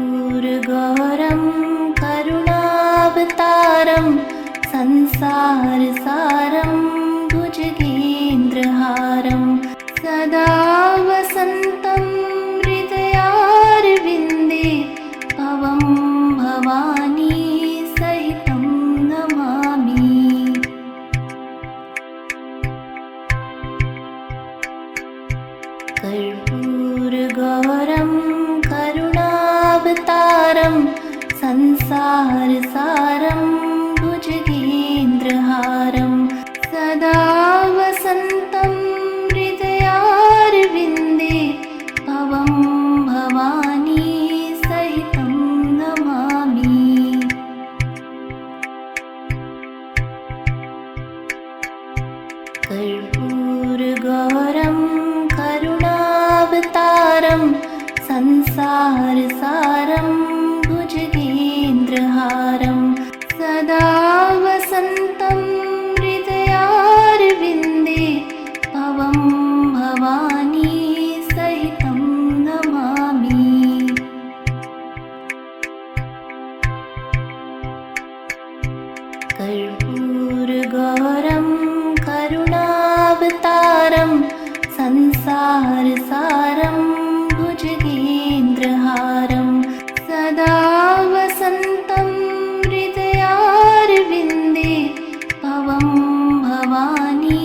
कर्पूरगौरं करुणावतारं संसारसारं भुजगेन्द्रहारं सदा वसन्तं हृदयारविन्दे भवं भवानी सहितं नमामि। कर्पूरगौरं करुणावतारं संसारसारं भुजगेन्द्रहारं सदा वसन्तं हृदयारविन्दे भवं भवानी सहितं नमामि। कर्पूरगौरं करुणावतारं संसारसारं भुजगेन्द्रहारं सदा वसन्तं हृदयारविन्दे भवं भवानी सहितं नमामि। कर्पूरगौरं करुणावतारं संसारसारं भुजगेन्द्रहारं सदा वसन्तं हृदयारविन्दे भवं भवानी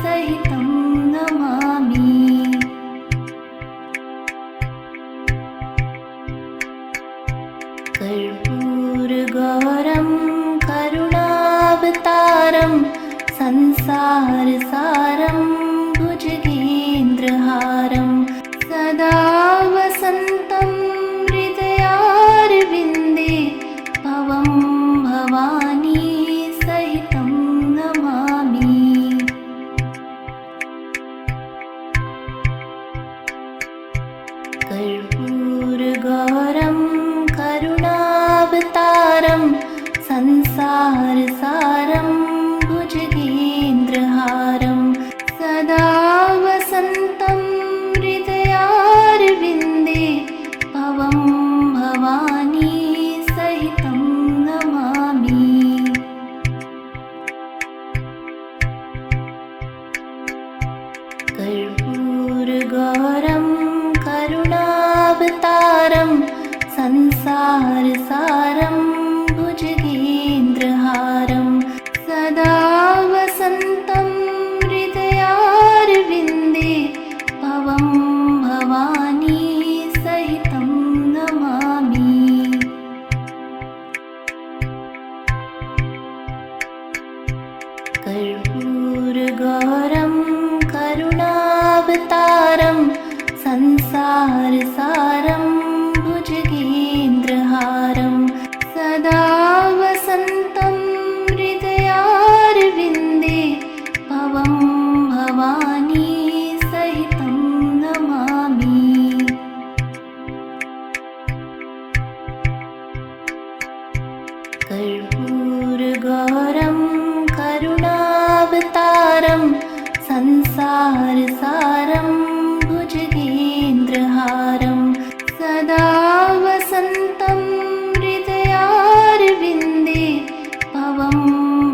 सहितं नमामि। कर्पूरगौरं करुणावतारं संसारसारं भुजगेन्द्रहारं सदा वसन्तं हृदयारविन्दे भवं भवानी सहितं नमामि। कर्पूरगौरं करुणावतारं संसारसारं भुजगेन्द्रहारं सदा वसन्तं हृदयारविन्दे भवं भवानी सहितं नमामि। कर्पूरगौरं करुणावतारं संसारसारं भुजगेन्द्रहारं सदा वसन्तं हृदयारविन्दे भवं भवानी सहितं नमामि। कर्पूरगौरं करुणावतारं संसारसारं भुजगेन्द्रहारं सदा वसन्तं हृदयारविन्दे भवं भवानी सहितं नमामि। कर्पूरगौरं करुणावतारं संसारसारं भुजगेन्द्रहारं सदा वसन्तं हृदयारविन्दे भवं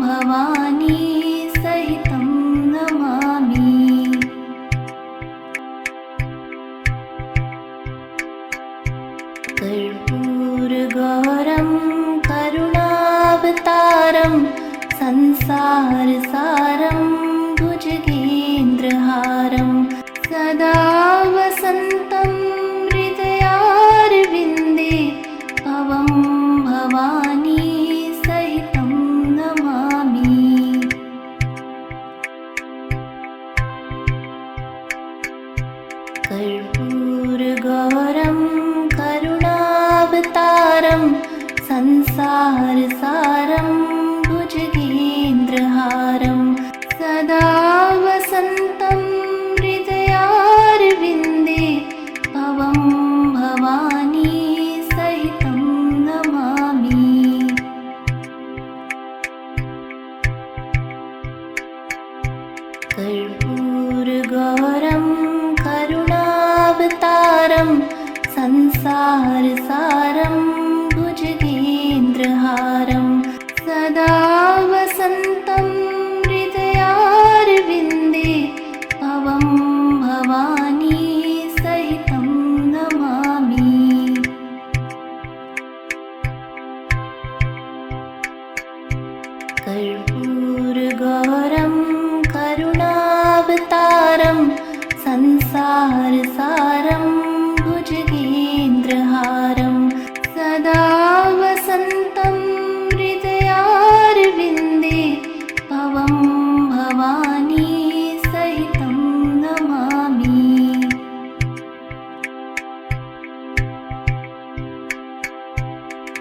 भवानी सहितं नमामि। कर्पूरगौरं करुणावतारं संसारसारं भुजगेन्द्रहारं सदा वसन्तं हृदयारविन्दे भवं भवानी सहितं नमामि। कर्पूरगौरं करुणावतारं संसारसारं भुजगेन्द्रहारं सदा वसन्तं हृदयारविन्दे भवं भवानी सहितं नमामि। कर्पूरगौरं करुणावतारं संसारसारं भुजगेन्द्रहारं सदा वसन्तं हृदयारविन्दे भवं भवानी सहितं नमामि। कर्पूरगौरं करुणावतारं संसारसारं भुजगेन्द्रहारं सदा वसन्तं हृदयारविन्दे भवं भवानी सहितं नमामि।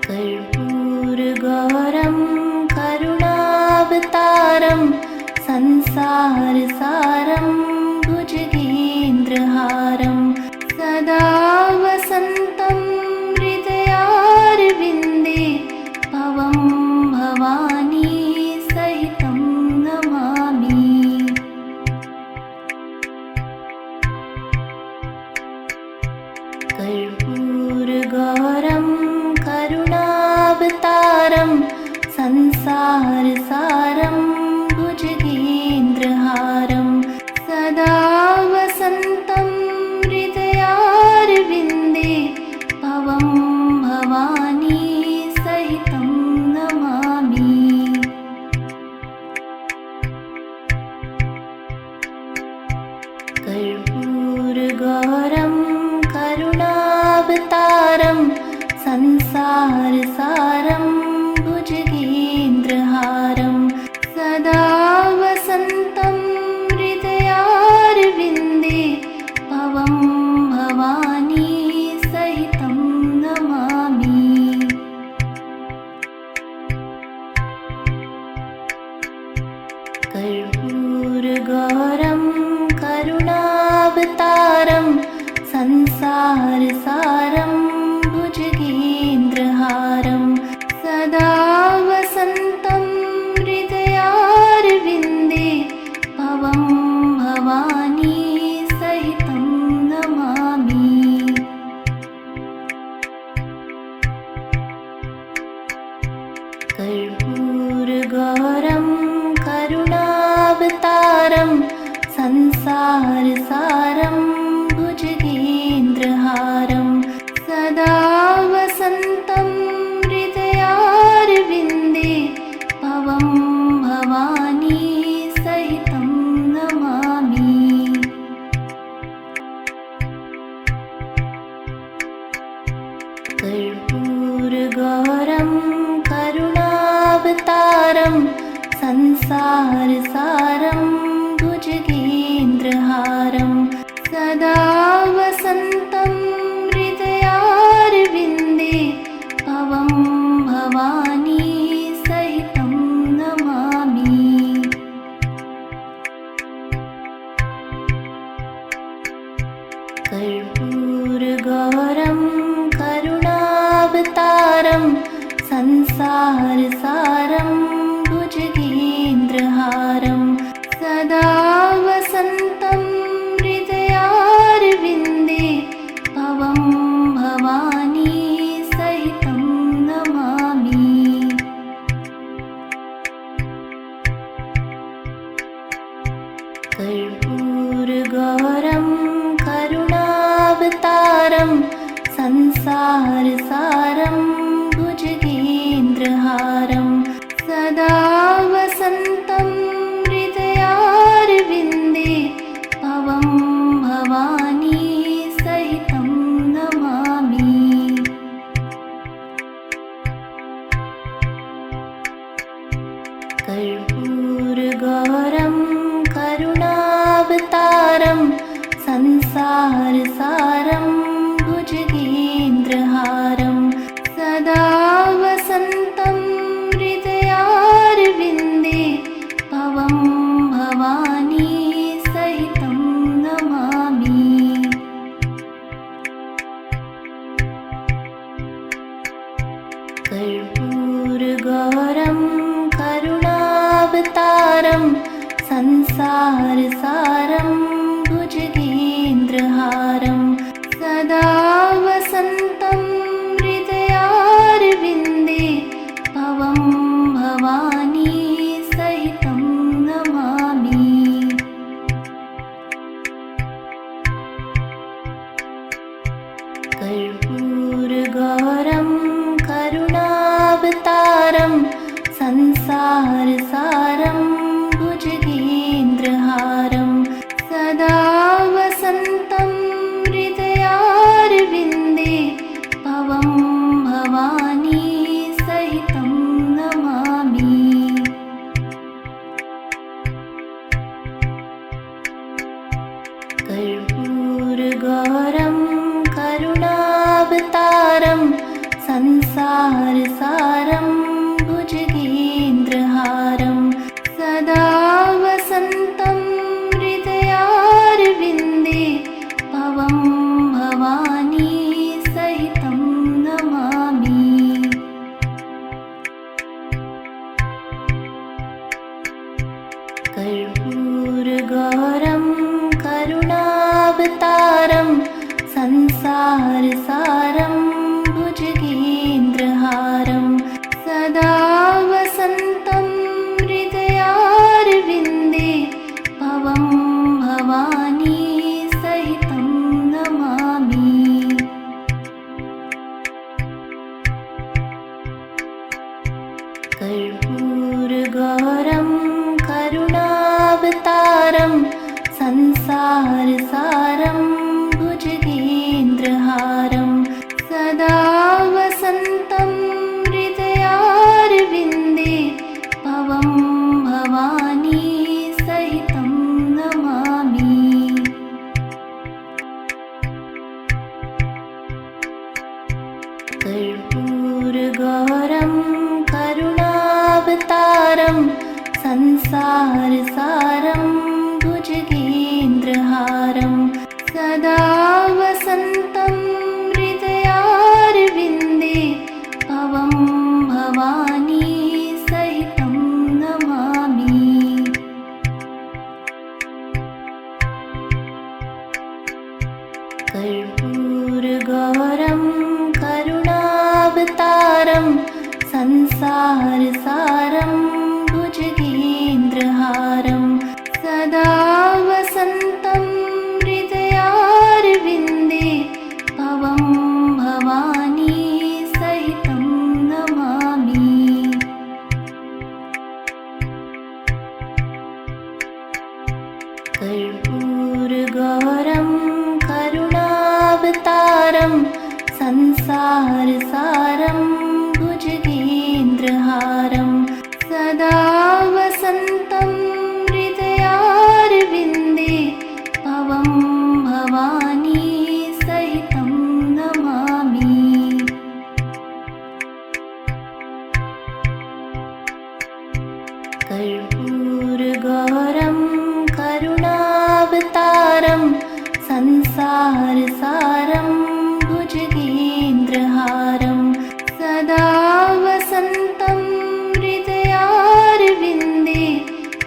कर्पूरगौरं करुणावतारं संसारसारं भुजगेन्द्रहारं सदा वसन्तं हृदयारविन्दे भवं भवानी सहितं नमामि। कर्पूरगौरं करुणावतारं संसारसारं भुजगेन्द्रहारं सदा वसन्तं हृदयारविन्दे भवं भवानी सहितं नमामि। कर्पूरगौरं करुणावतारं संसारसारं भुजगेन्द्रहारं सदा वसन्तं हृदयारविन्दे भवं भवानी सहितं नमामि। कर्पूरगौरं करुणावतारं संसारसारं भुजगेन्द्रहारं सदा वसन्तं हृदयारविन्दे भवं भवानी सहितं नमामि। कर्पूरगौरं करुणावतारं संसारसारं भुजगेन्द्रहारं सदा वसन्तं हृदयारविन्दे भवं भवानी सहितं नमामि। कर्पूरगौरं करुणावतारं संसारसारं भुजगेन्द्रहारं सदा वसन्तं हृदयारविन्दे भवं भवानी सहितं नमामि। कर्पूरगौरं करुणावतारं संसारसारं भुजगेन्द्रहारं सदा वसन्तं हृदयारविन्दे भवं भवानी सहितं नमामि। कर्पूरगौरं करुणावतारं संसारसारं भुजगेन्द्रहारं सदा वसन्तं हृदयारविन्दे भवं भवानी सहितं नमामि। कर्पूरगौरं करुणावतारं संसारसारं भुजगेन्द्रहारं सदा वसन्तं हृदयारविन्दे भवं भवानी सहितं नमामि। कर्पूरगौरं करुणावतारं संसारसारं भुजगेन्द्रहारं सदा वसन्तं कर्पूरगौरं करुणावतारं संसारसारं भुजगेन्द्रहारं सदा वसन्तं हृदयारविन्दे भवं भवानी सहितं नमामि। कर्पूरगौरं करुणावतारं संसारसारं भुजगेन्द्रहारं सदा वसन्तं हृदयारविन्दे भवं भवानी सहितं नमामि। कर्पूरगौरं करुणावतारं संसारसारं भुजगेन्द्रहारं सदा वसन्तं हृदयारविन्दे भवं भवानी सहितं नमामि। कर्पूरगौरं करुणावतारं संसारसारं भुजगेन्द्रहारं सदा वसन्तं हृदयारविन्दे भवं भवानी सहितं नमामि। कर्पूरगौरं करुणावतारं संसारसारं भुजगेन्द्रहारं सदा वसन्तं हृदयारविन्दे भवं भवानी सहितं नमामि। कर्पूरगौरं करुणावतारं संसारसारं भुजगेन्द्रहारं सदा वसन्तं हृदयारविन्दे भवं भवानी सहितं नमामि। कर्पूरगौरं करुणावतारं संसारसारं भुजगेन्द्रहारं सदा वसन्तं हृदयारविन्दे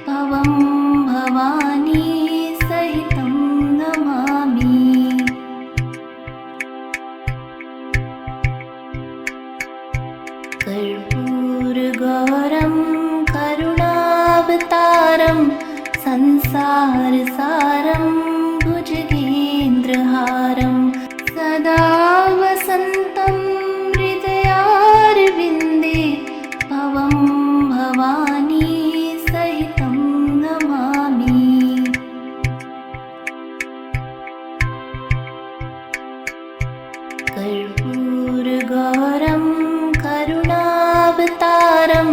भवं भवानी सहितं नमामि। कर्पूरगौरं करुणावतारं संसारसारं भुजगेन्द्रहारं सदा वसन्तं हृदयारविन्दे भवं भवानी सहितं नमामि। कर्पूरगौरं करुणावतारं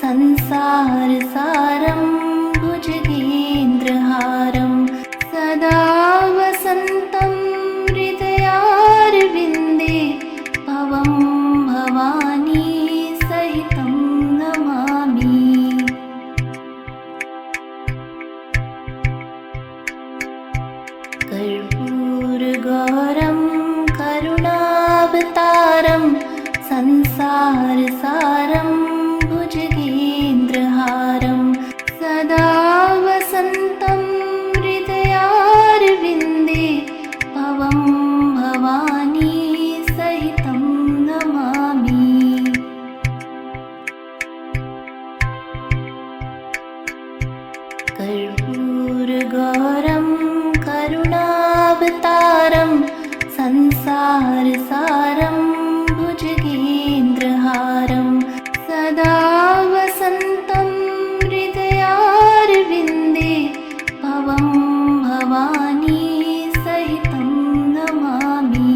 संसारसारं भुजगेन्द्रहारं सदा वसन्तं हृदयारविन्दे भवं भवानी सहितं नमामि। कर्पूरगौरं करुणावतारं संसारसारं भुजगेन्द्रहारं सदा वसन्तं हृदयारविन्दे भवं भवानी सहितं नमामि। कर्पूरगौरं करुणावतारं संसारसारं भुजगेन्द्रहारं सदा वसन्तं हृदयारविन्दे भवं भवानी सहितं नमामि।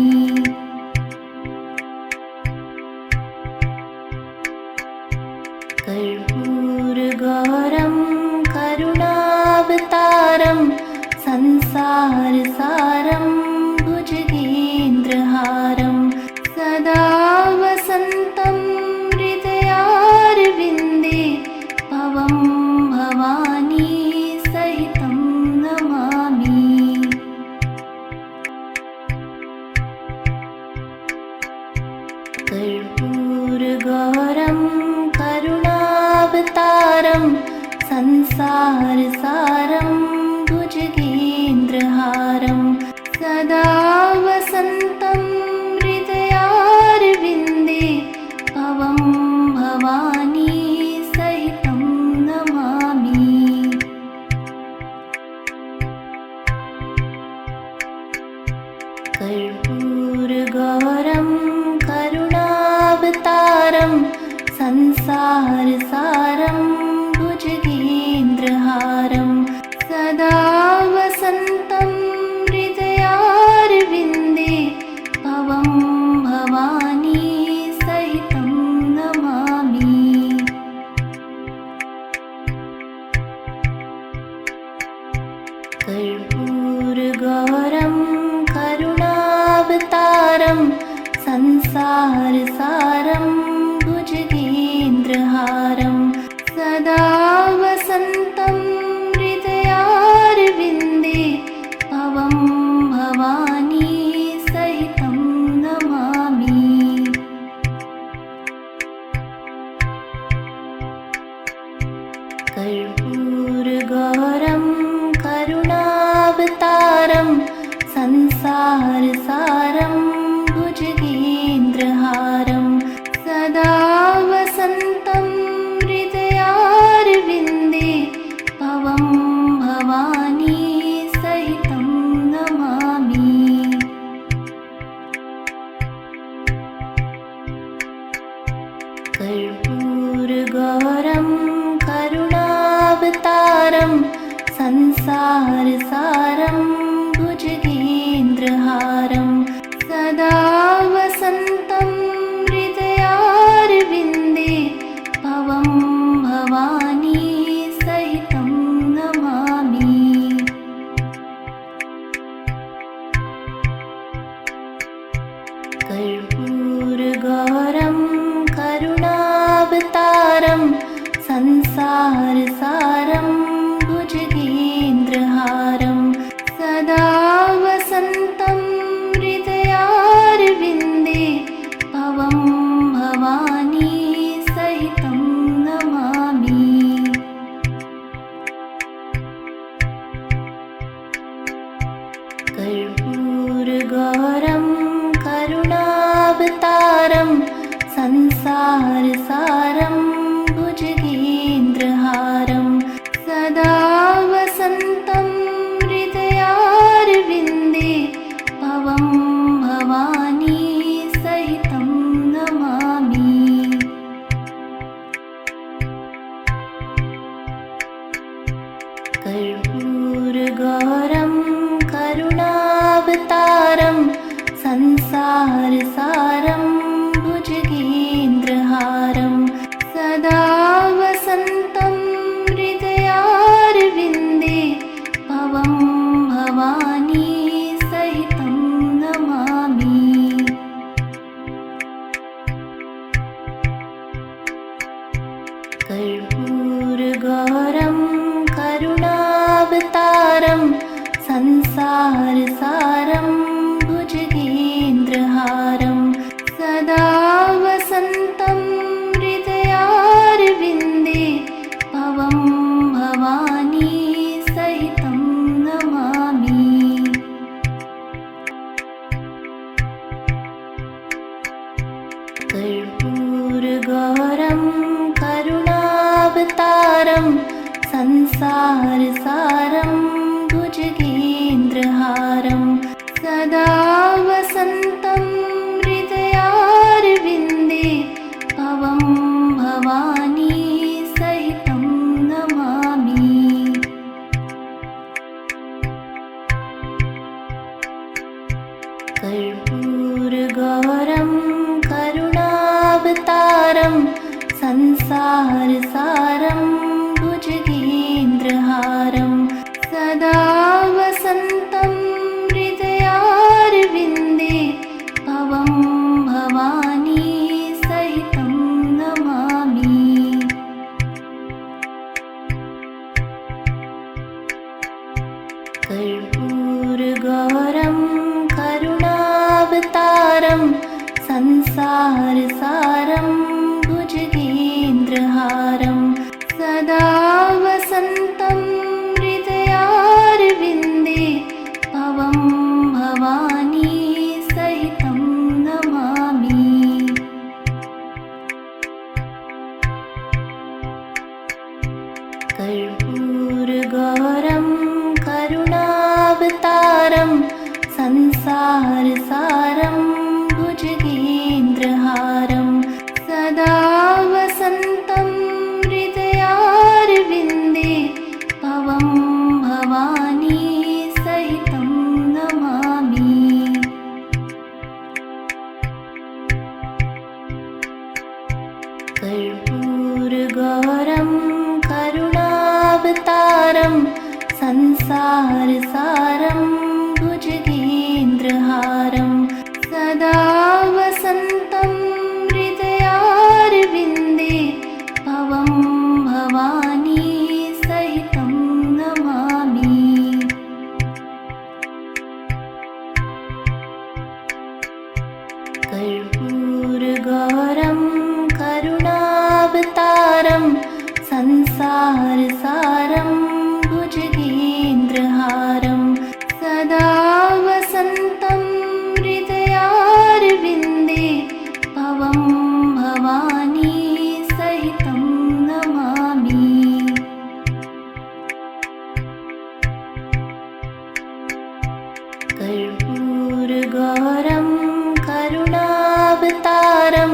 कर्पूरगौरं करुणावतारं संसारसारं भुजगेन्द्रहारं सदा वसन्तं हृदयारविन्दे भवं भवानी सहितं नमामि। कर्पूरगौरं करुणावतारं संसारसारं भुजगेन्द्रहारं सदा वसन्तं हृदयारविन्दे भवं भवानी सहितं नमामि। कर्पूरगौरं करुणावतारं संसारसारं भुजगेन्द्रहारं सदा वसन्तं हृदयारविन्दे भवं भवानी सहितं नमामि। कर्पूरगौरं करुणावतारं संसारसारं भुजगेन्द्रहारं सदा वसन्तं हृदयारविन्दे भवं भवानी सहितं नमामि। कर्पूरगौरं करुणावतारं संसारसारं भुजगेन्द्रहारं सदा वसन्तं हृदयारविन्दे भवं भवानी सहितं नमामि। कर्पूरगौरं करुणावतारं संसारसारं भुजगेन्द्रहारं सदा वसन्तं हृदयारविन्दे भवं भवानी सहितं नमामि। कर्पूरगौरं करुणावतारं संसारसारं भुजगेन्द्रहारं सदा वसन्तं हृदयारविन्दे भवं भवानी सहितं नमामि। कर्पूरगौरं करुणावतारं संसारसारं भुजगेन्द्रहारं सदा वसन्तं हृदयारविन्दे भवं भवानी सहितं नमामि। कर्पूरगौरं करुणावतारं संसारसारं भुजगेन्द्रहारं सदा वसन्तं हृदयारविन्दे भवं भवानी सहितं नमामि। कर्पूरगौरं करुणावतारं संसारसारं भुजगेन्द्रहारं सदा वसन्तं हृदयारविन्दे भवं भवानी सहितं नमामि। कर्पूरगौरं करुणावतारं संसारसारं भुजगेन्द्रहारं सदा वसन्तं हृदयारविन्दे भवं भवानी सहितं नमामि। कर्पूरगौरं करुणावतारं संसारसारं भुजगेन्द्रहारं सदा वसन्तं हृदयारविन्दे भवं भवानी सहितं नमामि। कर्पूरगौरं करुणावतारं संसारसारं भुजगेन्द्रहारं सदा वसन्तं हृदयारविन्दे भवं भवानी सहितं नमामि। कर्पूरगौरं करुणावतारं संसारसारं भुजगेन्द्रहारं सदा वसन्तं कर्पूरगौरं करुणावतारं संसारसारं भुजगेन्द्रहारं सदा वसन्तं हृदयारविन्दे भवं भवानी सहितं नमामि। कर्पूरगौरं करुणावतारं संसारसारं भुजगेन्द्रहारं सदा वसन्तं हृदयारविन्दे भवं भवानी सहितं नमामि। कर्पूरगौरं करुणावतारं संसारसारं भुजगेन्द्रहारं सदा वसन्तं हृदयारविन्दे भवं भवानी सहितं नमामि। कर्पूरगौरं करुणावतारं संसारसारं भुजगेन्द्रहारं सदा वसन्तं हृदयारविन्दे भवं भवानी सहितं नमामि। कर्पूरगौरं करुणावतारं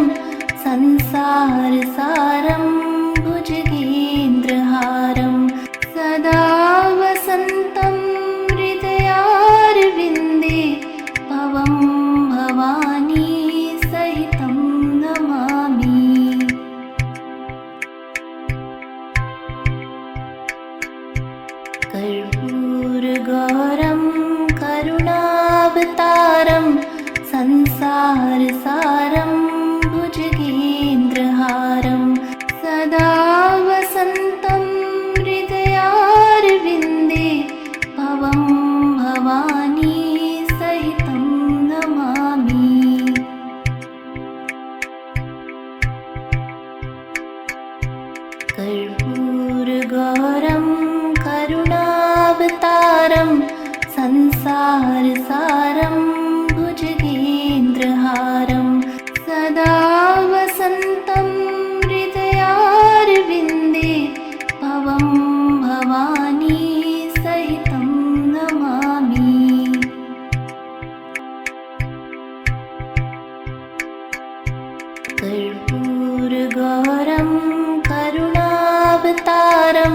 संसारसारं भुजगेन्द्रहारं सदा वसन्तं हृदयारविन्दे भवं भवानी सहितं नमामि। कर्पूरगौरं करुणावतारं संसारसारं भुजगेन्द्रहारं सदा वसन्तं हृदयारविन्दे भवं भवानी सहितं नमामि। कर्पूरगौरं करुणावतारं संसारसारं भुजगेन्द्रहारं सदा वसन्तं हृदयारविन्दे भवं भवानी सहितं नमामि। कर्पूरगौरं करुणावतारं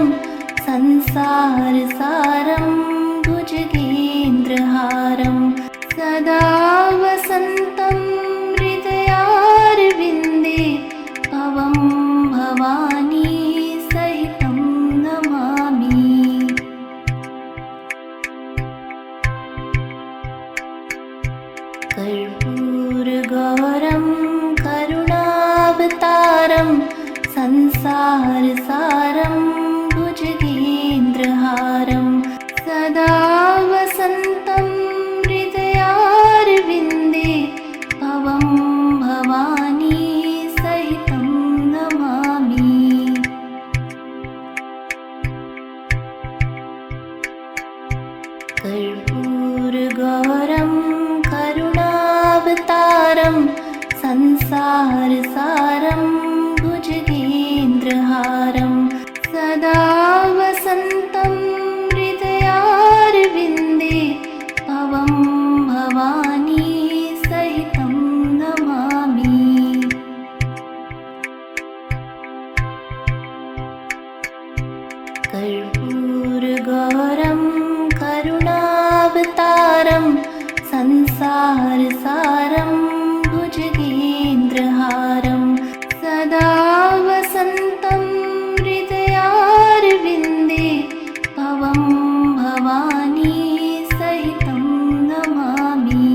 संसारसारं भुजगेन्द्रहारं सदा वसन्तं हृदयारविन्दे भवं भवानी सहितं नमामि। कर्पूरगौरं करुणावतारं संसारसारं भुजगेन्द्रहारं सदा वसन्तं हृदयारविन्दे भवं भवानी सहितं नमामि। कर्पूरगौरं करुणावतारं संसारसारं भुजगेन्द्रहारं सदा वसन्तं हृदयारविन्दे भवं भवानी सहितं नमामि। कर्पूरगौरं करुणावतारं संसारसारं भुजगेन्द्रहारं सदा वसन्तं हृदयारविन्दे भवं भवानी सहितं नमामि।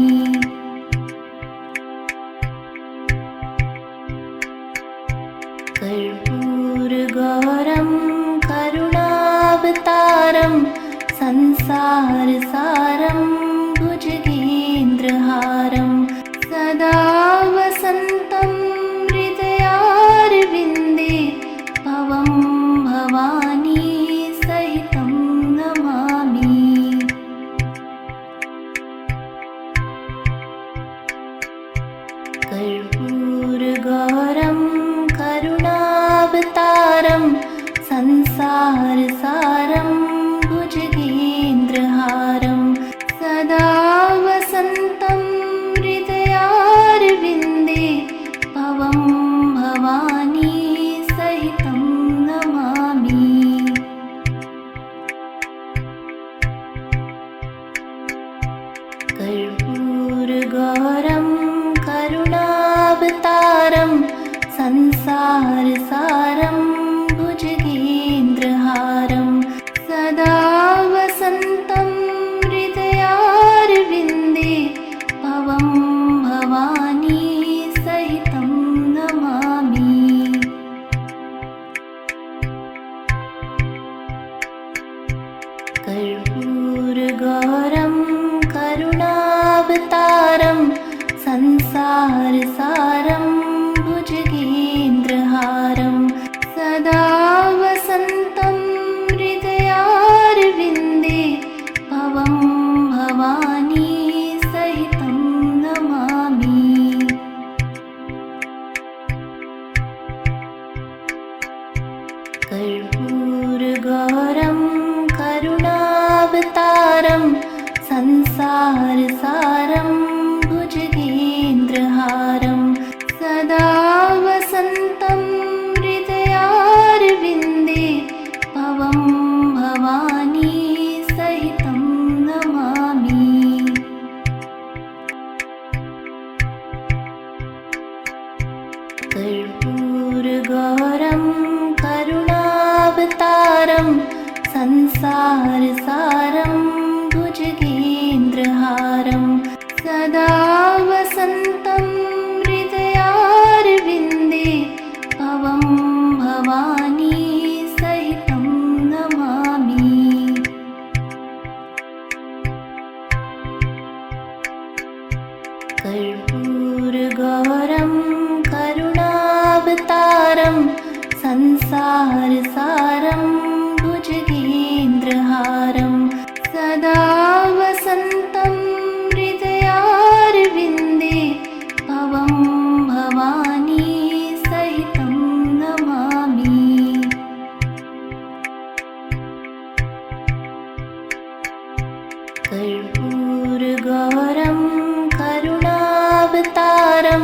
कर्पूरगौरं करुणावतारं संसारसारं सारं भुजगेन्द्रहारं सदा वसन्तं हृदयारविन्दे भवं भवानी सहितं नमामि। कर्पूरगौरं करुणावतारं संसारसारं भुजगेन्द्रहारं सदा वसन्तं हृदयारविन्दे भवं भवानी सहितं नमामि। कर्पूरगौरं करुणावतारं संसारसारं भुजगेन्द्रहारं सदा वसन्तं हृदयारविन्दे भवं भवानी सहितं नमामि। कर्पूरगौरं करुणावतारं संसारसारं भुजगेन्द्रहारं सदा वसन्तं हृदयारविन्दे भवं भवानी सहितं नमामि। कर्पूरगौरं करुणावतारं संसारसारं भुजगेन्द्रहारं सदा वसन्तं हृदयारविन्दे भवं भवानी सहितं नमामि। कर्पूरगौरं करुणावतारं संसारसारं भुजगेन्द्रहारं सदा वसन्तं हृदयारविन्दे भवं भवानी सहितं नमामि। कर्पूरगौरं करुणावतारं संसारसारं भुजगेन्द्रहारं सदा वसन्तं हृदयारविन्दे भवं भवानी सहितं नमामि। कर्पूरगौरं करुणावतारं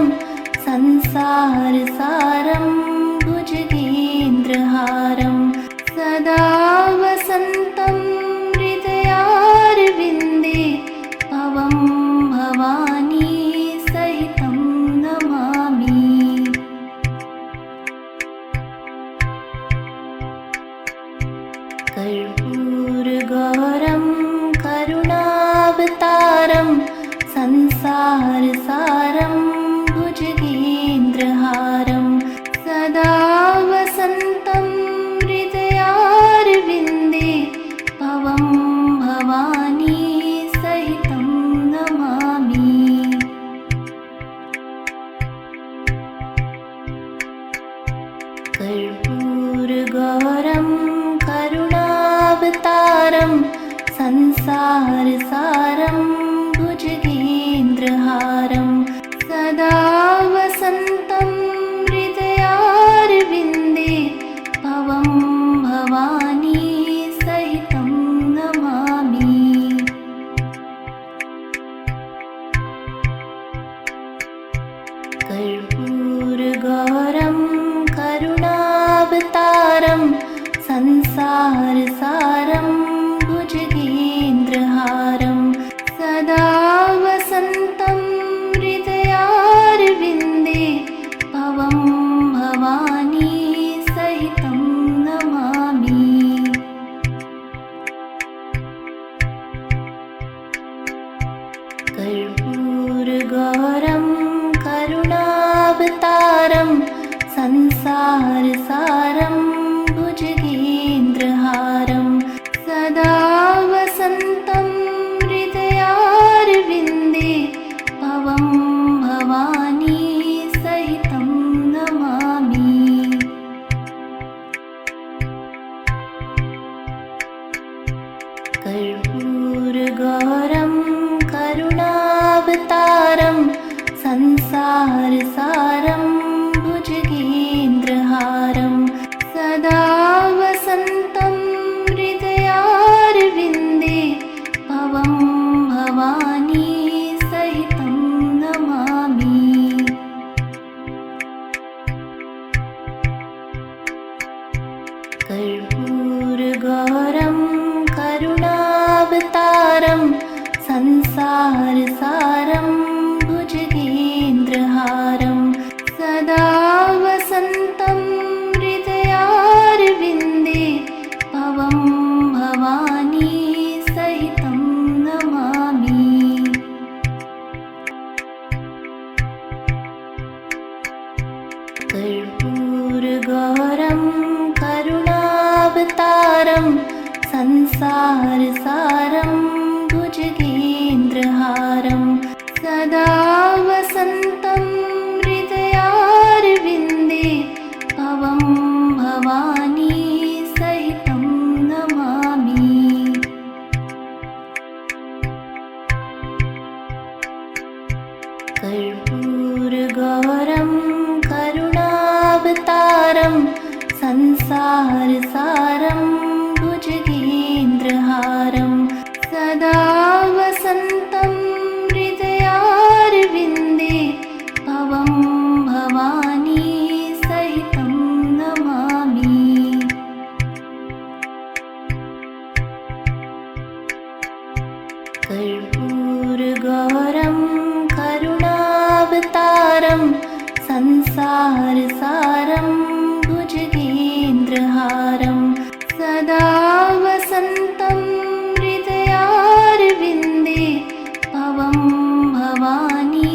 संसारसारं भुजगेन्द्रहारं सदा वसन्तं हृदयारविन्दे भवं भवानी सहितं नमामि। कर्पूरगौरं करुणावतारं संसारसारं भुजगेन्द्रहारं सदा वसन्तं हृदयारविन्दे भवं भवानी सहितं नमामि। कर्पूरगौरं करुणावतारं संसारसारं भुजगेन्द्रहारं सदा वसन्तं हृदयारविन्दे भवं भवानी सहितं नमामि। कर्पूरगौरं करुणावतारं संसारसारं भुजगेन्द्रहारं सदा वसन्तं हृदयारविन्दे भवं भवानी सहितं नमामि। कर्पूरगौरं करुणावतारं संसारसारं भुजगेन्द्रहारं सदा वसन्तं भवं भवानी सहितं नमामि। कर्पूरगौरं करुणावतारं संसारसारं भुजगेन्द्रहारं सदा वसन्तं हृदयारविन्दे भवं भवानी सहितं नमामि। कर्पूरगौरं करुणावतारं संसारसारं भुजगेन्द्रहारं सदा वसन्तं हृदयारविन्दे भवं भवानी सहितं नमामि। कर्पूरगौरं करुणावतारं संसारसारं भुजगेन्द्रहारं सदा वसन्तं हृदयारविन्दे भवं भवानी सहितं नमामि। कर्पूरगौरं करुणावतारं संसारसारं भुजगेन्द्रहारं सदा वसन्तं हृदयारविन्दे भवं भवानी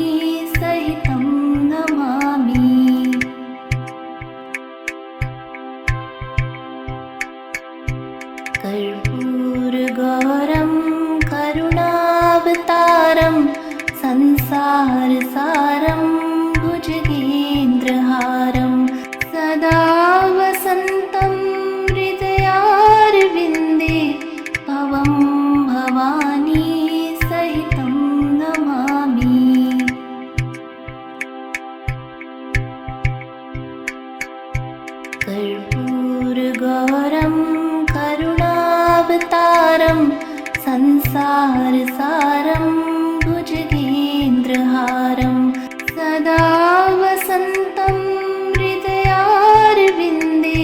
सहितं नमामि। कर्पूरगौरं करुणावतारं संसारसारं भुजगेन्द्रहारं सदा वसन्तं हृदयारविन्दे भवं भवानी सहितं नमामि। कर्पूरगौरं करुणावतारं संसारसारं भुजगेन्द्रहारं सदा वसन्तं हृदयारविन्दे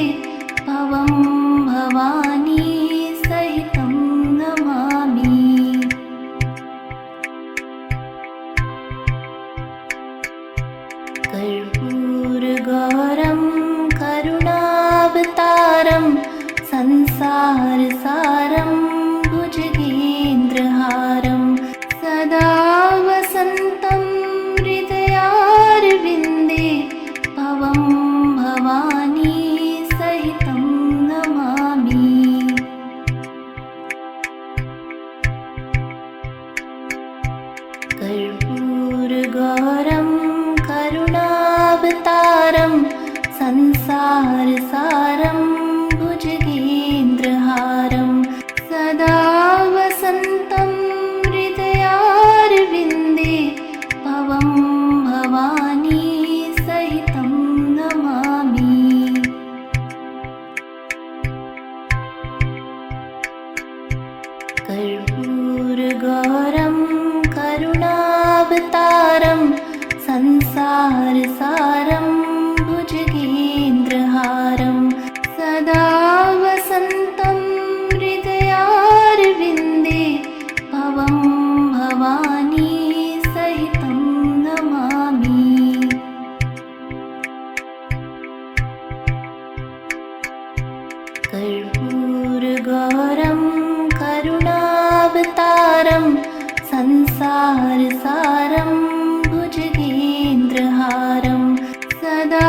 भवं भवानी सहितं नमामि। कर्पूरगौरं करुणावतारं संसारसारं भुजगेन्द्रहारं सदा वसन्तं हृदयारविन्दे भवं भवानी सहितं नमामि। कर्पूरगौरं करुणावतारं संसारसारं भुजगेन्द्रहारं सदा वसन्तं हृदयारविन्दे भवं भवानी सहितं नमामि। कर्पूरगौरं करुणावतारं संसारसारं भुजगेन्द्रहारं सदा वसन्तं हृदयारविन्दे भवं भवानी सहितं नमामि। कर्पूरगौरं करुणावतारं संसारसारं भुजगेन्द्रहारं सदा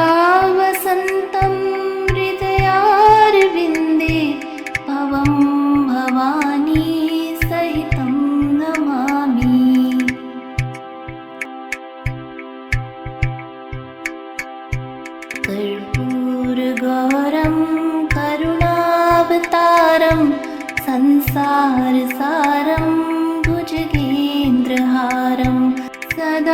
वसन्तं हृदयारविन्दे भवं भवानी सहितं नमामि। कर्पूरगौरं करुणावतारं संसारसारं भुजगेन्द्रहारं सदा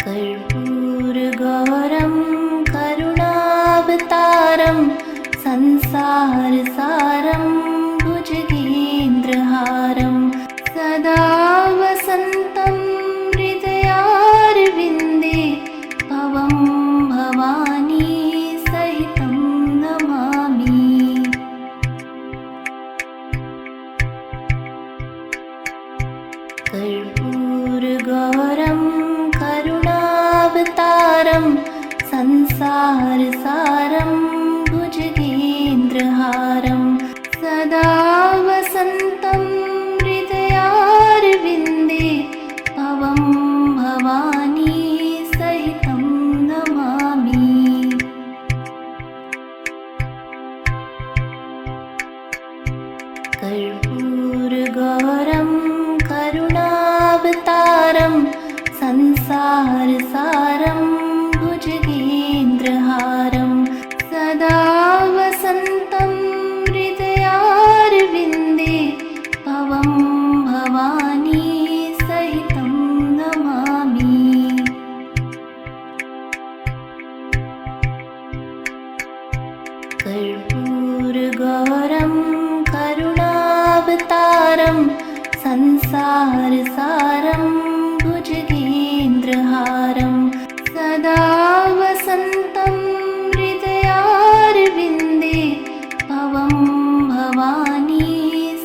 कर्पूरगौरं करुणावतारं संसारसारं भुजगेन्द्रहारं सदा वसन्तं हृदयारविन्दे भवं भवानी सहितं नमामि। कर्पूरगौरं करुणावतारं संसारसारं भुजगेन्द्रहारं सदा वसन्तं हृदयारविन्दे भवं भवानी सहितं नमामि। कर्पूरगौरं करुणावतारं संसारसारं भुजगेन्द्रहारं सदा वसन्तं हृदयारविन्दे भवं भवानी सहितं नमामि। कर्पूरगौरं करुणावतारं संसारसारं भुजगेन्द्रहारं सदा वसन्तं हृदयारविन्दे भवं भवानी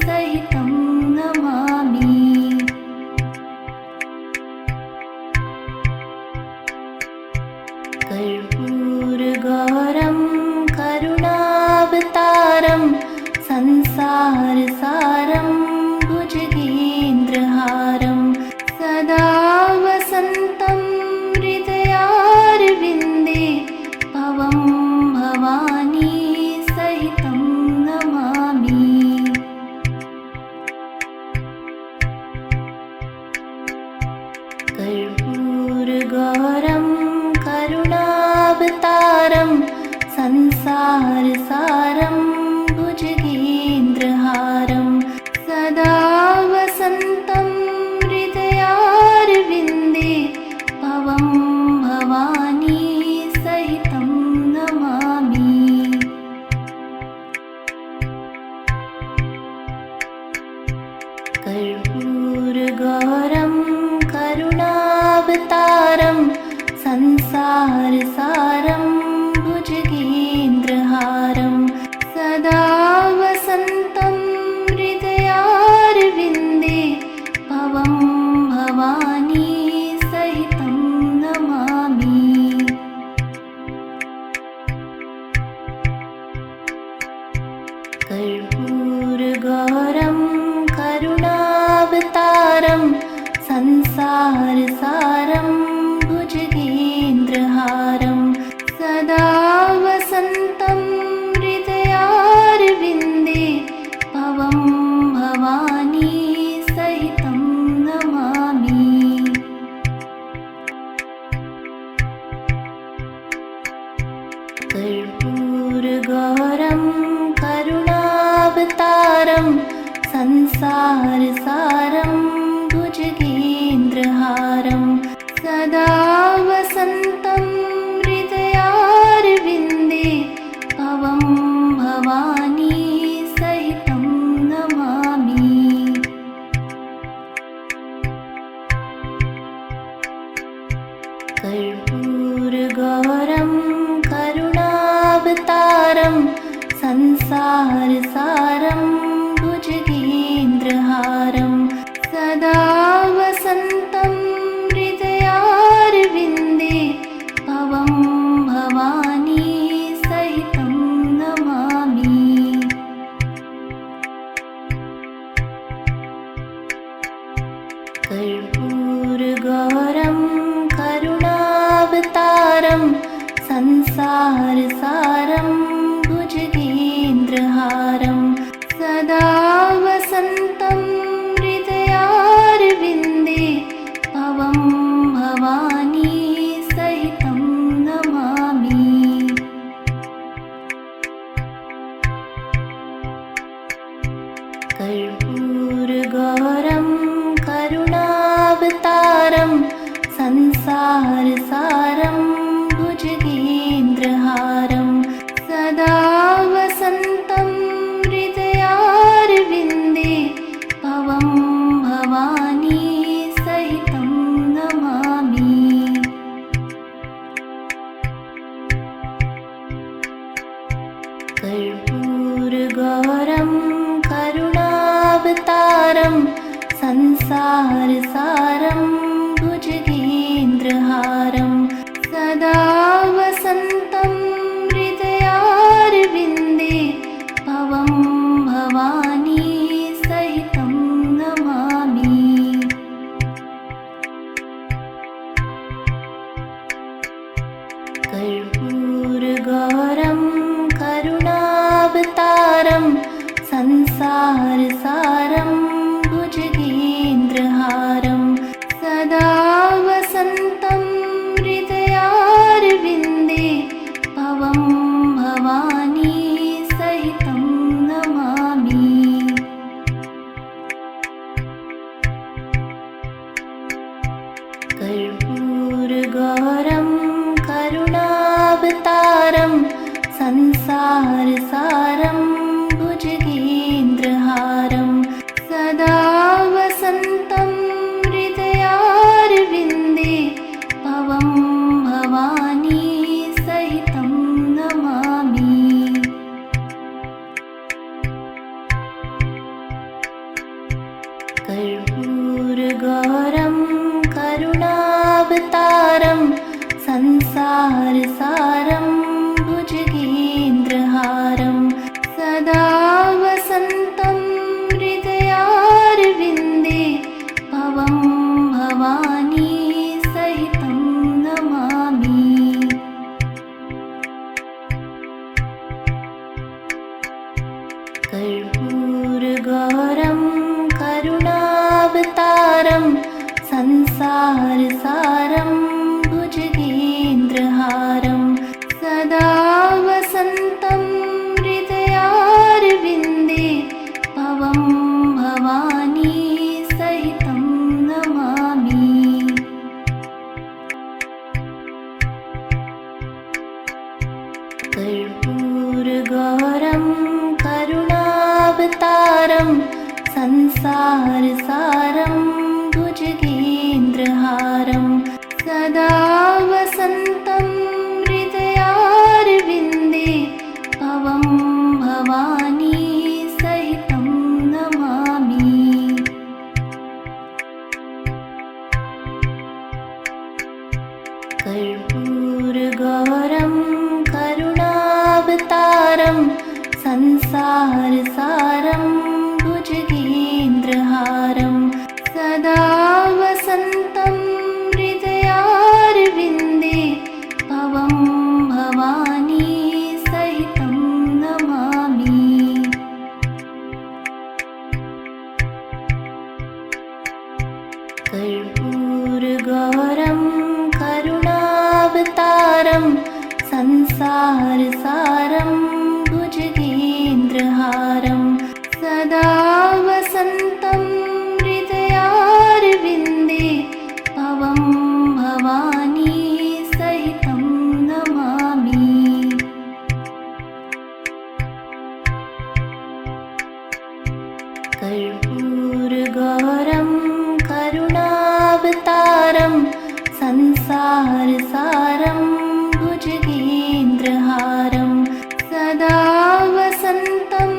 सहितं नमामि। कर्पूरगौरं करुणावतारं संसारसारं भुजगेन्द्रहारं सदा वसन्तं हृदयारविन्दे भवं भवानी सहितं नमामि। कर्पूरगौरं करुणावतारं संसारसारं भुजगेन्द्रहारं सदा वसन्तं हृदयारविन्दे भवं भवानी सहितं नमामि। कर्पूरगौरं करुणावतारं संसारसारं भुजगेन्द्रहारं सदा वसन्तं हृदयारविन्दे भवं भवानी सहितं नमामि। कर्पूरगौरं करुणावतारं संसारसारं भुजगेन्द्रहारं सदा वसन्तं हृदयारविन्दे भवं भवानी सहितं नमामि। कर्पूरगौरं करुणावतारं संसारसारं भुजगेन्द्रहारं सदा वसन्तं हृदयारविन्दे भवं भवानी सहितं नमामि। कर्पूरगौरं करुणावतारं संसारसारं भुजगेन्द्रहारं सदा वसन्तं हृदयारविन्दे भवं भवानी सहितं नमामि। कर्पूरगौरं करुणावतारं संसारसारं भुजगेन्द्रहारं सदा वसन्तं हृदयारविन्दे भवं भवानी सहितं नमामि। कर्पूरगौरं करुणावतारं संसारसारं संसारसारं भुजगेन्द्रहारं सदा वसन्तं हृदयारविन्दे भवं भवानी सहितं नमामि। कर्पूरगौरं करुणावतारं संसारसारं भुजगेन्द्रहारं सदा वसन्तं हृदयारविन्दे भवं भवानी सहितं नमामि। कर्पूरगौरं करुणावतारं संसारसारं भुजगेन्द्रहारं सदा वसन्तं हृदयारविन्दे भवं भवानी सहितं नमामि। कर्पूरगौरं करुणावतारं संसारसारं भुजगेन्द्रहारं सदा वसन्तं हृदयारविन्दे भवं भवानी सहितं नमामि। कर्पूरगौरं करुणावतारं संसारसारं भुजगेन्द्रहारं सदा वसन्तं हृदयारविन्दे भवं भवानी सहितं नमामि। कर्पूरगौरं करुणावतारं संसारसारं भुजगेन्द्रहारं सदा वसन्तं हृदयारविन्दे भवं भवानी सहितं नमामि। कर्पूरगौरं करुणावतारं संसारसारं भुजगेन्द्रहारं सदा वसन्तं हृदयारविन्दे भवं भवानी सहितं नमामि। कर्पूरगौरं करुणावतारं संसारसारं भुजगेन्द्रहारं सदा वसन्तं हृदयारविन्दे भवं भवानी सहितं नमामि। कर्पूरगौरं करुणावतारं संसारसारं भुजगेन्द्रहारं सदा वसन्तं हृदयारविन्दे भवं भवानी सहितं नमामि। कर्पूरगौरं करुणावतारं संसारसारं भुजगेन्द्रहारं सदा वसन्तं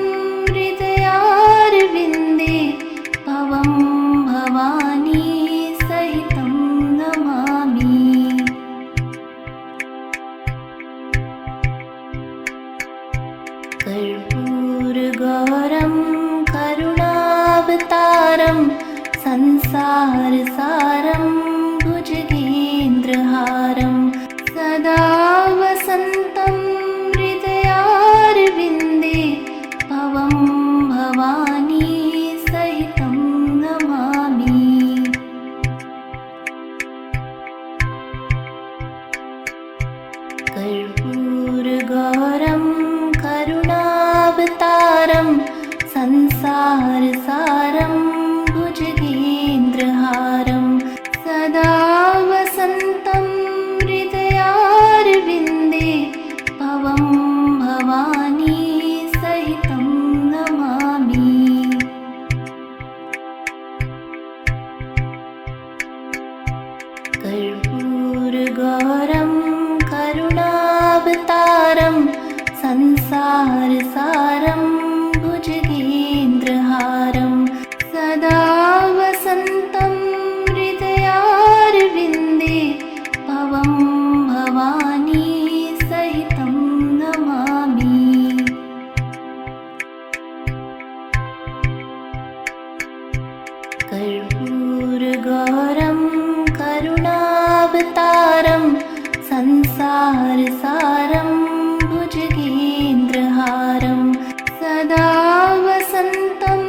हृदयारविन्दे भवं भवानी सहितं नमामि। कर्पूरगौरं करुणावतारं संसारसारं भुजगेन्द्रहारं कर्पूरगौरं करुणावतारं संसारसारं भुजगेन्द्रहारं सदा वसन्तं हृदयारविन्दे भवं भवानी सहितं नमामि। कर्पूरगौरं करुणावतारं संसारसारं भुजगेन्द्रहारं सदा वसन्तं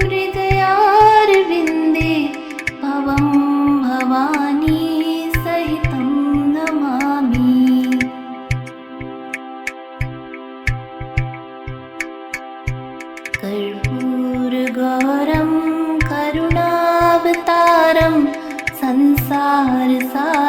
हृदयारविन्दे भवं भवानी सहितं नमामि। कर्पूरगौरं करुणावतारं संसारसारं